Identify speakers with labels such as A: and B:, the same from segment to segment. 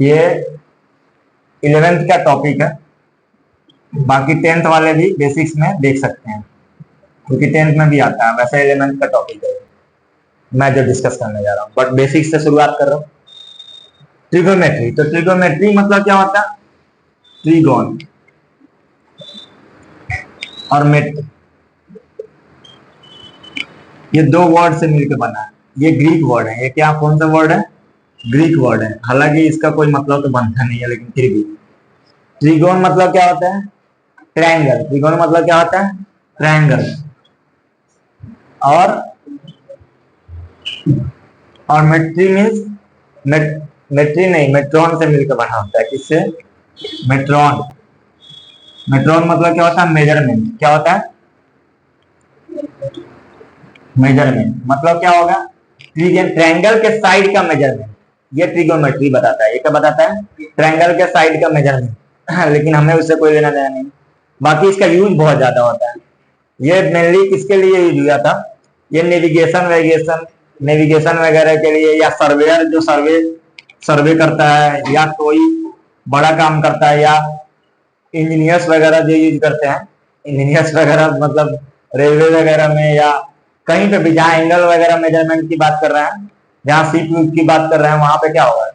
A: ये 11th का topic है, बाकी 10th वाले भी बेसिक्स में देख सकते हैं क्योंकि 10th में भी आता है। वैसे 11th का टॉपिक है मैं जो डिस्कस करने जा रहा हूँ, बट बेसिक्स से शुरुआत कर रहा हूँ। ट्रिगोमेट्री, तो ट्रिगोमेट्री मतलब क्या होता है? ट्रिगोन और मेट्री, ये दो वर्ड से मिलकर बना है। ये ग्रीक वर्ड है। ये क्या, कौन सा वर्ड है? ग्रीक वर्ड है। हालांकि इसका कोई मतलब तो बनता नहीं है, लेकिन फिर भी ट्रिगोन मतलब क्या होता है? ट्रायंगल। ट्रिगोन मतलब क्या होता है? ट्रायंगल। और मेट्री मीन्स मेट्री नहीं, मेट्रॉन से मिलकर बना होता है। किससे? मेट्रॉन। मेट्रॉन मतलब क्या होता है? मेजरमेंट। क्या होता है? मेजरमेंट। मतलब क्या होगा? ट्रायंगल के साइड का मेजरमेंट, ये ट्रिगोमेट्री बताता है। ये क्या बताता है? ट्रायंगल के साइड का मेजरमेंट। लेकिन हमें उससे कोई लेना देना नहीं। बाकी इसका यूज बहुत ज्यादा होता है। ये मेनली किसके लिए यूज हुआ था? ये नेविगेशन वगैरह के लिए, या सर्वेयर जो सर्वे करता है, या कोई बड़ा काम करता है, या इंजीनियर्स वगैरह जो यूज करते हैं। इंजीनियर्स वगैरह मतलब रेलवे वगैरह में, या कहीं पे भी जहाँ एंगल वगैरह मेजरमेंट की बात कर रहे हैं, जहाँ सीट की बात कर रहे हैं, वहां पे क्या होगा?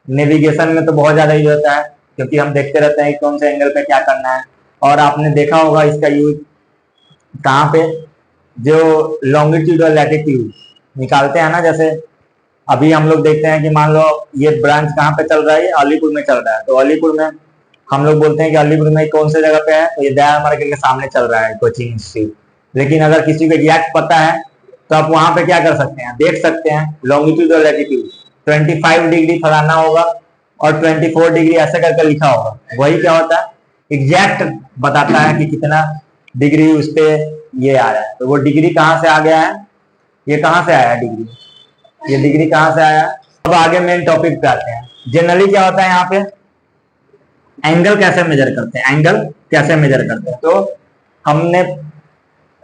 A: नेविगेशन में तो बहुत ज्यादा यूज होता है, क्योंकि हम देखते रहते हैं कि कौन से एंगल पे क्या करना है। और आपने देखा होगा इसका यूज कहाँ पे? जो लॉन्गिट्यूड और लैटिट्यूड निकालते हैं ना, जैसे अभी हम लोग देखते हैं कि मान लो ये ब्रांच कहाँ पे चल रहा है? ये अलीपुर में चल रहा है। तो अलीपुर में हम लोग बोलते हैं कि अलीपुर में कौन से जगह पे है? तो ये दयाल मार्केट के सामने चल रहा है कोचिंग इंस्टीट्यूट। लेकिन अगर किसी को एग्जैक्ट पता है तो आप वहां पे क्या कर सकते हैं? देख सकते हैं लॉन्गिट्यूड और लैटिट्यूड। 25 डिग्री फलाना होगा और 24 डिग्री ऐसे करके लिखा होगा। वही क्या होता है? एग्जैक्ट बताता है कि कितना डिग्री उस पे ये आ रहा है। तो वो डिग्री कहाँ से आ गया है? ये कहाँ से आया है डिग्री? ये डिग्री कहाँ से आया? अब आगे मेन टॉपिक पे आते हैं। जनरली क्या होता है यहाँ पे? एंगल कैसे मेजर करते हैं? एंगल कैसे मेजर करते हैं? तो हमने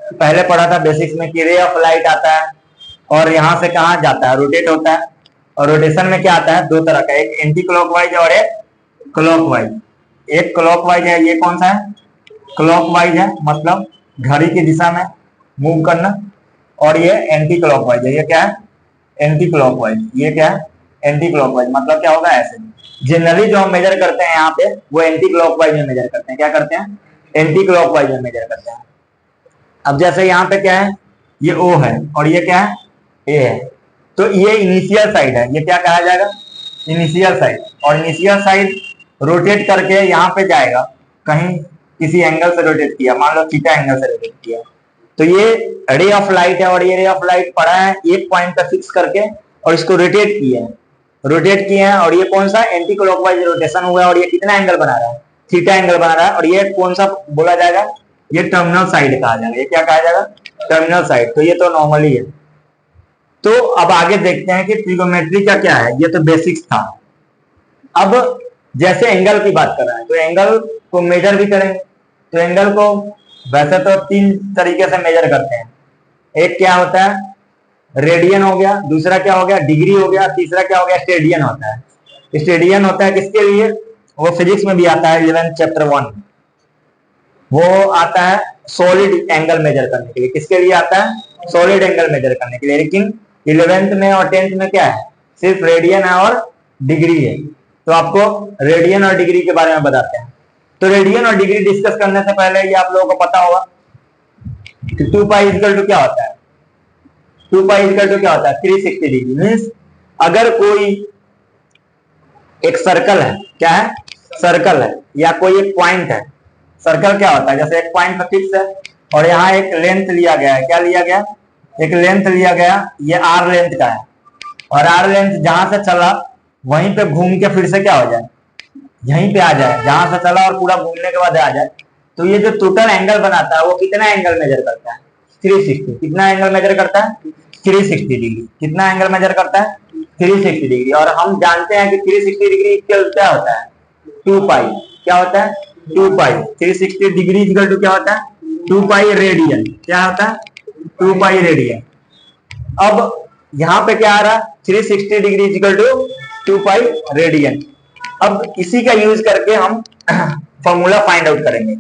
A: पहले पढ़ा था बेसिक्स में कि रे ऑफ लाइट आता है और यहाँ से कहाँ जाता है? रोटेट होता है। और रोटेशन में क्या आता है? दो तरह का, एक एंटी क्लॉकवाइज और एक क्लॉकवाइज। एक क्लॉकवाइज है, ये कौन सा है? क्लॉकवाइज है, मतलब घड़ी की दिशा में मूव करना। और ये एंटी क्लॉकवाइज है। ये क्या है? Anti clockwise. ये क्या है? Anti clockwise. मतलब क्या होगा? ऐसे जनरली जो हम मेजर करते हैं यहाँ पे, वो एंटी क्लॉकवाइज में मेजर करते हैं। क्या करते हैं? एंटी क्लॉकवाइज में मेजर करते हैं। अब जैसे यहाँ पे क्या है? ये O है और ये क्या है? A है। तो ये इनिशियल साइड है। ये क्या कहा जाएगा? Initial side. और इनिशियल साइड रोटेट करके यहाँ पे जाएगा, कहीं किसी एंगल से रोटेट किया, मान लो थीटा एंगल से रोटेट किया। तो ये रे ऑफ लाइट है और ये रे ऑफ लाइट पड़ा है एक पॉइंट पे फिक्स करके और इसको रोटेट किया है। रोटेट किए हैं और ये कौन सा? एंटी क्लॉकवाइज रोटेशन हुआ है। और ये कितना एंगल बना रहा है? थीटा एंगल बना रहा है। और ये कौन सा बोला जाएगा? ये टर्मिनल साइड कहा जाएगा। ये क्या कहा जाएगा? Terminal side. तो ये तो नॉर्मली है। तो अब आगे देखते हैं कि ट्रिगोमेट्री का क्या है। ये तो बेसिक्स था। अब जैसे एंगल की बात कर रहे हैं तो एंगल को मेजर भी करेंगे। तो एंगल को वैसे तो 3 तरीके से मेजर करते हैं। एक क्या होता है? रेडियन हो गया, दूसरा क्या हो गया? डिग्री हो गया, तीसरा क्या हो गया? स्टेडियन होता है। स्टेडियन होता है किसके लिए? वो फिजिक्स में भी आता है 11 चैप्टर 1। वो आता है सॉलिड एंगल मेजर करने के लिए। किसके लिए आता है? सॉलिड एंगल मेजर करने के लिए। लेकिन 11th में और 10th में क्या है? सिर्फ रेडियन है और डिग्री है। तो आपको रेडियन और डिग्री के बारे में बताते हैं। तो रेडियन और डिग्री डिस्कस करने से पहले ये आप लोगों को पता होगा कि 2 पाई इक्वल टू क्या होता है? 2 पाई इक्वल टू क्या होता है? 360 डिग्री। मीन्स अगर कोई एक सर्कल है, क्या है? सर्कल है, या कोई एक पॉइंट है। सर्कल क्या होता है? जैसे एक पॉइंट पर फिक्स है और यहाँ एक लेंथ लिया गया है। क्या लिया गया? एक लेंथ लिया गया। ये R लेंथ का है और R लेंथ जहां से चला वहीं पे घूम के फिर से क्या हो जाए? यहीं पे आ जाए, जहां से चला और पूरा घूमने के बाद आ जाए। तो ये जो टोटल एंगल बनाता है वो कितना एंगल मेजर करता है? 360। कितना एंगल मेजर करता है? 360 डिग्री। कितना एंगल मेजर करता है? 360 डिग्री। और हम जानते हैं कि 360 डिग्री इक्वल क्या होता है? 2 पाई। क्या होता है? 2 पाई। 360 डिग्री इक्वल टू क्या होता है? 2 पाई रेडियन। क्या होता है? 2 पाई रेडियन। अब यहाँ पे क्या आ रहा है? 360 degree equal to 2 pi radian. अब इसी का यूज करके हम फॉर्मूला फाइंड आउट करेंगे,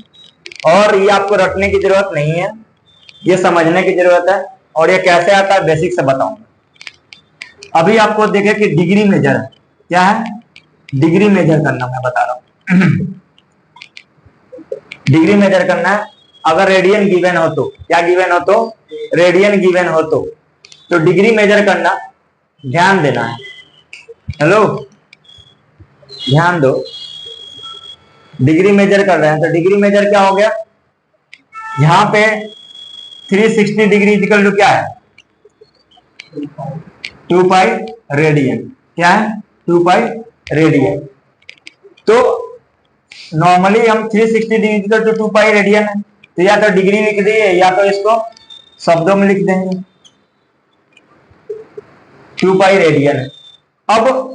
A: और ये आपको रटने की जरूरत नहीं है, ये समझने की जरूरत है। और ये कैसे आता है बेसिक से बताऊंगा। अभी आपको देखे कि डिग्री मेजर है, क्या है, डिग्री मेजर करना मैं बता रहा हूं। डिग्री मेजर करना है। अगर रेडियन गिवन हो तो, क्या गिवन हो तो, रेडियन गिवन हो तो डिग्री मेजर करना, ध्यान देना है। हेलो, ध्यान दो, डिग्री मेजर कर रहे हैं तो डिग्री मेजर क्या हो गया, यहां पे 360 डिग्री इक्वल टू क्या है, 2 पाई रेडियन, क्या है, 2 पाई रेडियन। तो नॉर्मली हम 360 degree equal to 2 pi radian है, तो या तो डिग्री लिख दिए या तो इसको शब्दों में लिख देंगे, 2 पाई रेडियन है। अब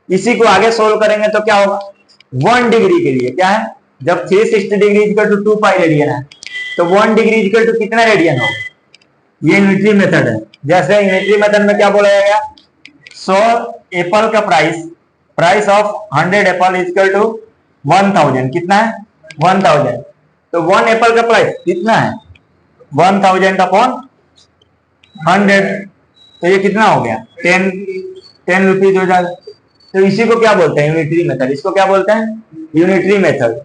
A: इसी को आगे सोल्व करेंगे तो क्या होगा, 1 डिग्री के लिए क्या है, जब 360 degree equal to 2 pi radian है तो 1 डिग्री इक्वल टू कितना रेडियन होगा, ये यूनिटरी मेथड है। जैसे यूनिटरी मेथड में क्या बोला जाएगा, 100 एप्पल का price of 100 apple equal to 1000, कितना है, 1000। तो 1 एप्पल का प्राइस कितना है, 1000 अपॉन 100, तो ये कितना हो गया, 10 रुपीज हो जाएगा। तो इसी को क्या बोलते हैं, यूनिटरी मेथड। इसको क्या बोलते हैं, यूनिटरी मेथड।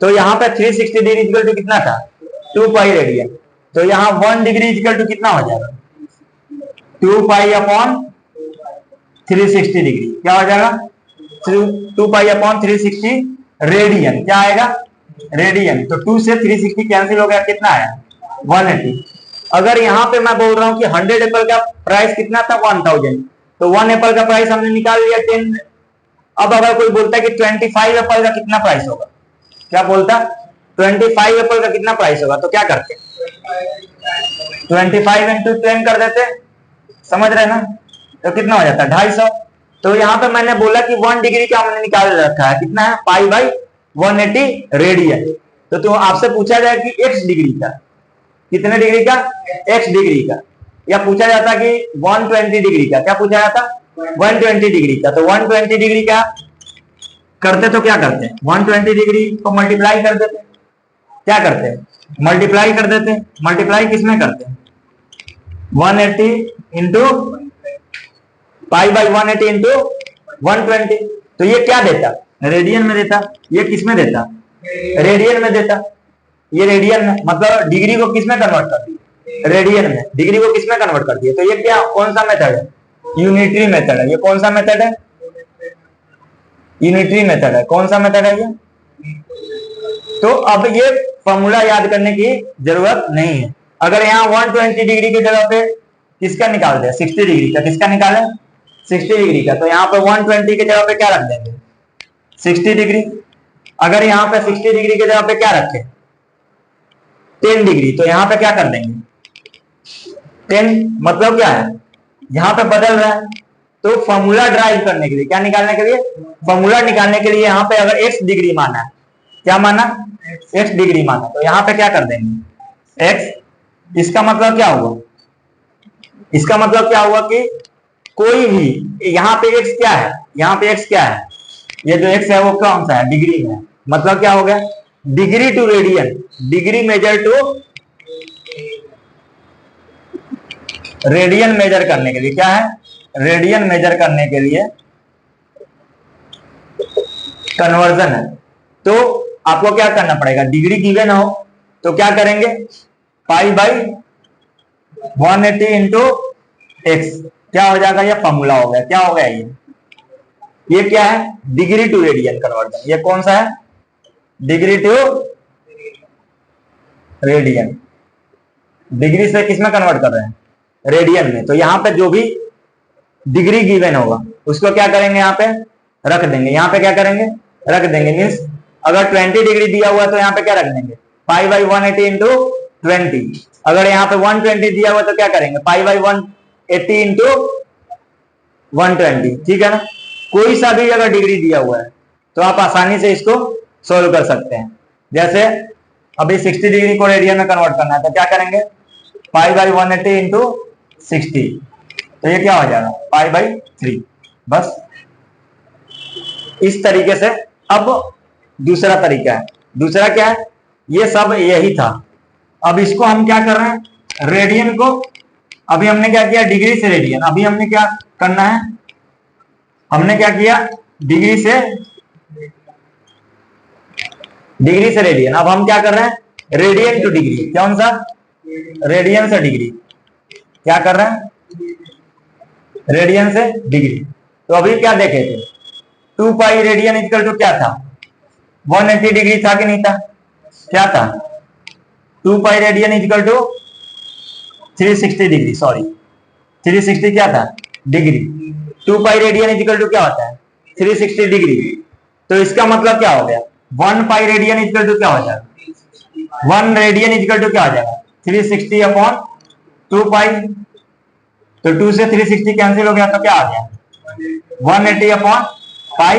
A: तो यहाँ पे 360 डिग्री इक्वल टू कितना था, 2 पाई रेडियन, तो यहाँ 1 डिग्री इक्वल टू कितना हो जाएगा, 2 पाई अपॉन 360 डिग्री, क्या हो जाएगा, 2 पाई अपॉन 360 रेडियन, क्या आएगा, रेडियन। तो 2 से 360 कैंसिल हो गया, कितना आया, 180। अगर यहाँ पे मैं बोल रहा हूँ कि 100 एप्पल का प्राइस कितना था, 1000, तो 1 एप्पल का प्राइस हमने निकाल लिया 10। अब अगर कोई बोलता है कि 25 एप्पल का कितना प्राइस होगा, क्या बोलता, 25 एप्पल का कितना प्राइस होगा, तो क्या करते, 25 इंटू 10 कर देते, समझ रहे ना, तो कितना हो जाता है, 250। तो यहाँ पे मैंने बोला कि 1 डिग्री का हमने निकाल रखा है, कितना है, पाई बाई 180 रेडियन। तो आपसे पूछा जाए कि x डिग्री का, कितने डिग्री का, x डिग्री का, या पूछा जाता कि 120 डिग्री का, क्या पूछा जाता, 120 डिग्री का। तो 120 डिग्री का करते तो क्या करते हैं, 120 डिग्री को मल्टीप्लाई कर देते, क्या करते हैं, मल्टीप्लाई कर देते। मल्टीप्लाई किसमें करते हैं, 180 इंटू पाई बाई 180 इंटू 120। तो ये क्या देता, रेडियन में देता, ये किसमें देता, रेडियन में देता। ये रेडियन में, मतलब डिग्री को किसमें कन्वर्ट कर दिया, रेडियन में, डिग्री को किसमें कन्वर्ट कर दिया। तो ये क्या, कौन सा मेथड है, यूनिटरी मेथड है। ये कौन सा मेथड है, यूनिटरी मेथड है। कौन सा मेथड है ये। तो अब ये फॉर्मूला याद करने की जरूरत नहीं है। अगर यहाँ 120 डिग्री की जगह पे किसका निकाल दे, 60 डिग्री का, किसका निकाले, 60 डिग्री का, तो यहाँ पे 120 की जगह पे क्या रख देंगे, 60 डिग्री। अगर यहाँ पे 60 डिग्री की जगह पे क्या रखे, 10 डिग्री, तो यहाँ पे क्या कर देंगे, 10, मतलब क्या है, यहाँ पे बदल रहा है। तो फॉर्मूला ड्राइव करने के लिए, क्या निकालने के लिए, फॉर्मूला निकालने के लिए यहाँ पे अगर x डिग्री माना है, क्या माना, x डिग्री माना, तो यहाँ पे क्या कर देंगे, x। इसका मतलब क्या हुआ, इसका मतलब क्या हुआ कि कोई भी, यहाँ पे x क्या है, यहाँ पे x क्या है, ये जो x है वो कौन सा है, डिग्री में। मतलब क्या हो गया, degree to radian, degree measure to radian measure करने के लिए, क्या है, रेडियन मेजर करने के लिए कन्वर्जन है। तो आपको क्या करना पड़ेगा, डिग्री गिवन हो तो क्या करेंगे, पाई बाई 180 इंटू एक्स, क्या हो जाएगा, ये फॉर्मूला हो गया। क्या हो गया ये क्या है, डिग्री टू रेडियन कन्वर्जन। ये कौन सा है, डिग्री टू रेडियन। डिग्री से किसमें कन्वर्ट कर रहे हैं, रेडियन में। तो यहाँ पे जो भी डिग्री गिवन होगा उसको क्या करेंगे, यहाँ पे रख देंगे। यहाँ पे क्या करेंगे, रख देंगे। मीन्स अगर 20 डिग्री दिया हुआ तो यहाँ पे क्या रख देंगे, पाई बाई 180 इंटू 20। अगर यहाँ पे 120 दिया हुआ तो क्या करेंगे, पाई बाई 180 इंटू 120। ठीक है ना। कोई सा भी अगर डिग्री दिया हुआ है तो आप आसानी से इसको सोल्व कर सकते हैं। जैसे अभी 60 डिग्री को रेडियन में कन्वर्ट करना है तो क्या करेंगे, पाई बाई 180 इंटू 60, तो ये क्या हो जाएगा, पाई बाई 3। बस इस तरीके से। अब दूसरा तरीका है, दूसरा क्या है, ये सब यही था। अब इसको हम क्या कर रहे हैं, रेडियन को, अभी हमने क्या किया, डिग्री से रेडियन, अभी हमने क्या करना है, हमने क्या किया, डिग्री से रेडियन। अब हम क्या कर रहे हैं, रेडियन टू डिग्री, कौन सा, रेडियन से डिग्री, क्या कर रहे हैं, रेडियन से डिग्री। तो अभी क्या देखे थे, 2 पाई रेडियन इक्वल टू क्या था, 180 डिग्री था कि नहीं था, क्या था, 2 pi radian equal to 360 degree, sorry 360 क्या था, degree. 2 pi radian equal to क्या होता है, 360 डिग्री। तो इसका मतलब क्या हो गया, 1 पाई रेडियन इक्वल टू क्या हो जाएगा, 1 रेडियन इक्वल टू क्या हो जाएगा, 360 अपॉन 2 पाई। तो 2 से 360 कैंसिल हो गया, तो क्या आ गया, 180 अपॉन पाई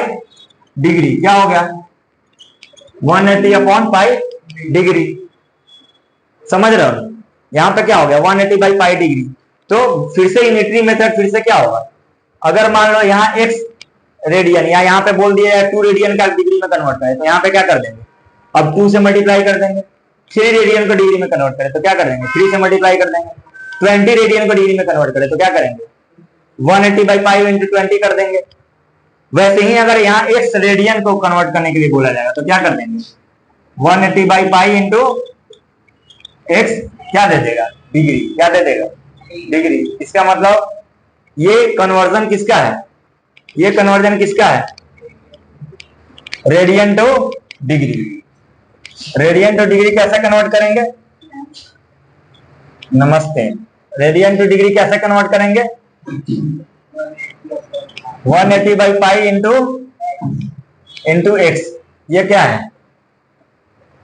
A: डिग्री, क्या हो गया, 180 अपॉन पाई डिग्री। समझ रहे हो, यहां पे क्या हो गया, 180 बाई पाई डिग्री। तो फिर से यूनिटरी मेथड, फिर से क्या होगा, अगर मान लो यहाँ x रेडियन, या यहाँ पे बोल दिया 2 रेडियन का डिग्री में कन्वर्ट करें, तो यहाँ पे क्या कर देंगे, अब 2 से मल्टीप्लाई कर देंगे। 3 रेडियन को डिग्री में कन्वर्ट करें तो क्या कर देंगे, 3 से मल्टीप्लाई कर देंगे। 20 रेडियन को डिग्री में कन्वर्ट करें तो क्या करेंगे, 180 बाई पाई इंटू 20 कर देंगे। वैसे ही अगर यहाँ x रेडियन को कन्वर्ट करने के लिए बोला जाएगा तो क्या कर देंगे, 180 बाई पाई इंटू x क्या दे देगा, डिग्री, क्या दे देगा, डिग्री। इसका मतलब ये कन्वर्जन किसका है, ये कन्वर्जन किसका है, radian two degree. Radian two degree कैसे कन्वर्ट करेंगे, नमस्ते, रेडियन टू डिग्री कैसे कन्वर्ट करेंगे, 180 बाई पाई इंटू x, ये क्या है,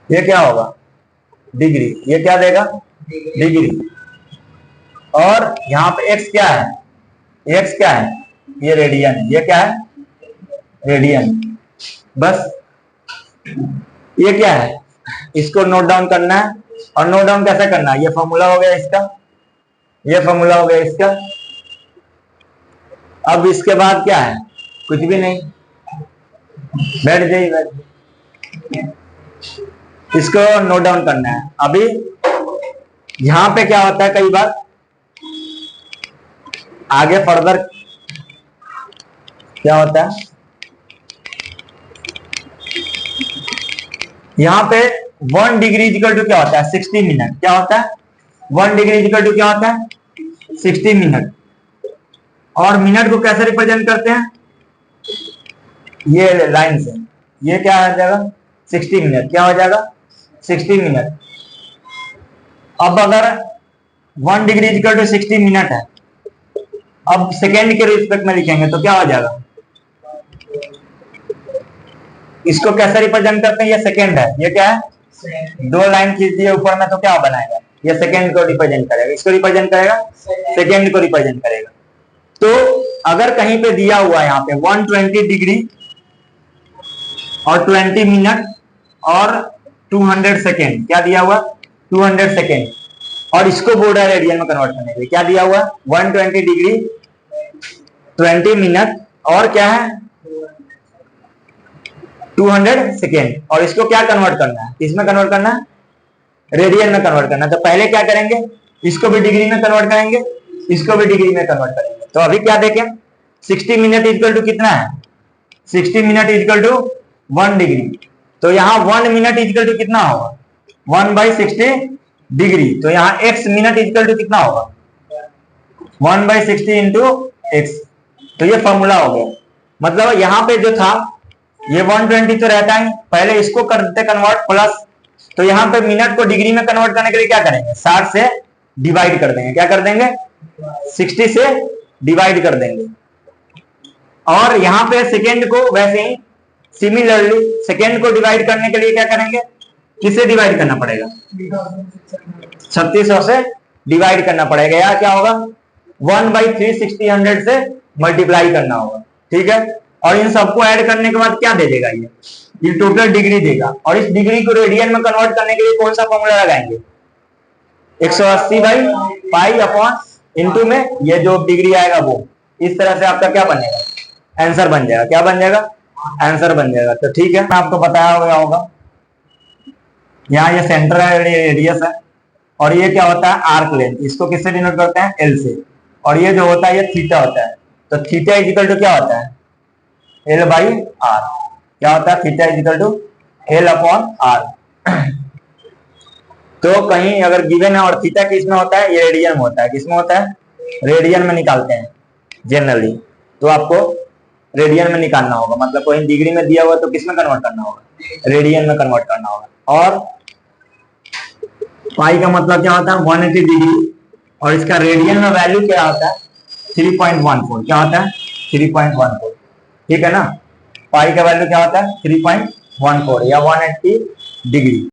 A: ये क्या होगा, डिग्री, ये क्या देगा, डिग्री। और यहाँ पे x क्या है, x क्या है, ये रेडियन है, ये क्या है, रेडियन। बस ये क्या है, इसको नोट डाउन करना है। और नोट डाउन कैसे करना है, ये फॉर्मूला हो गया इसका, ये फॉर्मूला हो गया इसका। अब इसके बाद क्या है, कुछ भी नहीं, बैठ जाइए, बैठ, इसको नोट डाउन करना है। अभी यहां पे क्या होता है, कई बार आगे फर्दर क्या होता है, यहां पे 1 डिग्री इक्वल टू क्या होता है, 60 मिनट, क्या होता है, 1 डिग्री इक्वल टू क्या होता है, 60 मिनट। और मिनट को कैसे रिप्रेजेंट करते हैं, ये लाइन से, ये क्या हो जाएगा, 60 मिनट, क्या हो जाएगा, 60 मिनट। अब अगर 1 डिग्री इक्वल टू 60 मिनट है, अब सेकेंड के रिस्पेक्ट में लिखेंगे तो क्या हो जाएगा, इसको कैसे रिप्रेजेंट करते हैं, ये सेकेंड है, ये क्या है, 2 लाइन खींच दिए ऊपर में तो क्या बनाएगा, ये सेकेंड को रिप्रेजेंट करेगा, इसको रिप्रेजेंट करेगा, सेकेंड को रिप्रेजेंट करेगा। तो अगर कहीं पे दिया हुआ है यहाँ पे 120 डिग्री और 20 मिनट और 200 सेकेंड, क्या दिया हुआ, 200 सेकेंड, और इसको बोल रहा है रेडियन में कन्वर्ट करने के लिए, क्या दिया हुआ, 120 डिग्री 20 मिनट और क्या है 200 सेकेंड, और इसको क्या कन्वर्ट करना है, इसमें कन्वर्ट करना है, रेडियन में कन्वर्ट करना है। तो पहले क्या करेंगे, इसको भी डिग्री में कन्वर्ट करेंगे, इसको भी डिग्री में कन्वर्ट करेंगे। तो अभी क्या देखें, 60 मिनट इक्वल टू कितना है, 60 मिनट इक्वल टू 1 डिग्री। तो यहाँ 1 मिनट इक्वल टू कितना होगा, 1 बाई 60 डिग्री। तो यहाँ x मिनट इक्वल टू कितना होगा, 1 बाई 60 इंटू एक्स। तो ये फॉर्मूला हो गया। मतलब यहाँ पे जो था ये 120 तो रहता है, पहले इसको करते कन्वर्ट प्लस, तो यहाँ पे मिनट को डिग्री में कन्वर्ट करने के लिए क्या करेंगे, 60 से डिवाइड कर देंगे, क्या कर देंगे, 60 से डिवाइड कर देंगे। और यहाँ पे सेकेंड को वैसे ही सिमिलरली सेकेंड को डिवाइड करने के लिए क्या करेंगे, किससे डिवाइड करना पड़ेगा, 3600 से डिवाइड करना पड़ेगा, या क्या होगा 1 बाई 360 से मल्टीप्लाई करना होगा, ठीक है। और इन सबको ऐड करने के बाद क्या दे देगा, ये टोटल डिग्री देगा। और इस डिग्री को रेडियन में कन्वर्ट करने के लिए कौन सा फॉर्मूला लगाएंगे, 180 बाई पाई अपॉन इंटू में ये जो डिग्री आएगा वो, इस तरह से आपका क्या बनेगा, आंसर बन जाएगा, क्या बन जाएगा, आंसर बन जाएगा। तो ठीक है, आपको बताया हुआ होगा। यहाँ ये सेंटर है, रेडियस है, और ये क्या होता है आर्क लेंथ, इसको किससे डिनोट करते हैं एल से, और ये जो होता है ये थीटा होता है। तो थीटा इजिकल टू क्या होता है एल बाई आर, क्या होता है theta equal to L upon R. तो कहीं अगर गिवन है और थीटा किस में होता है ये रेडियन में होता है, किसमें होता है रेडियन में निकालते हैं जनरली। तो आपको रेडियन में निकालना होगा, मतलब कोई डिग्री में दिया हुआ तो किस में कन्वर्ट करना होगा रेडियन में कन्वर्ट करना होगा। और पाई का मतलब क्या होता है 180 डिग्री, और इसका रेडियन में वैल्यू क्या होता है 3.14, क्या होता है 3.14, ठीक है ना। पाई का वैल्यू क्या होता है 3.14 या 180 डिग्री।